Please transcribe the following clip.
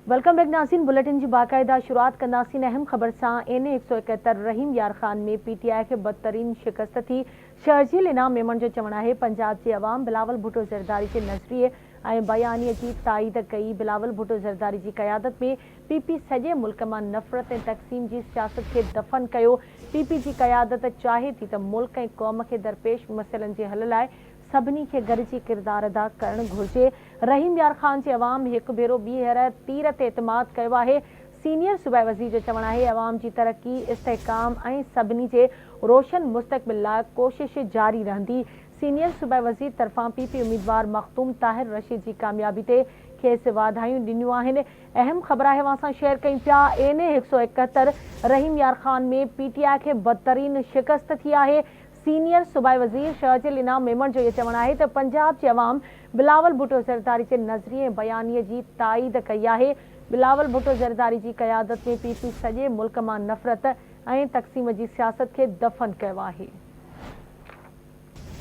Welcome back नाज़रीन। Bulletin की बाकायदा शुरुआत कंदासीं अहम ख़बर से। एन 171 रहीम यार खान में पीटीआई के बदतरीन शिकस्त थी। शर्जील इनाम मेमन जो चवण है पंजाब के अवाम बिलावल भुट्टो ज़रदारी के नज़रिए और बयानी की ताईद कई। बिलावल भुट्टो ज़रदारी की क़यादत में पीपी सॼे मुल्क में नफ़रत और तक़सीम की सियासत के दफ़न किया। पीपी की क़यादत चाहे थी तो मुल्क और क़ौम के दरपेश मसइलन के हल लाइ सभी के गॾिजी किरदार अदा करण घुर्जे। रहीम यार खान के अवाम एक भेरो ॿीहर तीर ते एतमाद किया है। सीनियर सूबाई वज़ीर जो चवण है अवाम की तरक्की इस्तेहकाम और सभी के रोशन मुस्तक़बिल लाइ कोशिश जारी रहंदी। सीनियर सूबाई वज़ीर तरफा पीपी उम्मीदवार मखदूम ताहिर रशीद की कामयाबी ते खेस वाधायूं ॾिनियूं आहिनि। अहम ख़बर है वहां शेयर कई पिया। एन 171 रहीम यार खान में पीटीआई के बदतरीन शिकस्त थी है। सीनियर सूबाई वज़ीर शर्जील इनाम मेमन जो ये चवण है तो पंजाब के अवाम बिलावल भुट्टो ज़रदारी के नज़रिए बयानी की ताईद कई है। बिलावल भुट्टो ज़रदारी की क़यादत में पीपी सॼे मुल्क में नफ़रत और तक़सीम की सियासत के दफ़न किया है।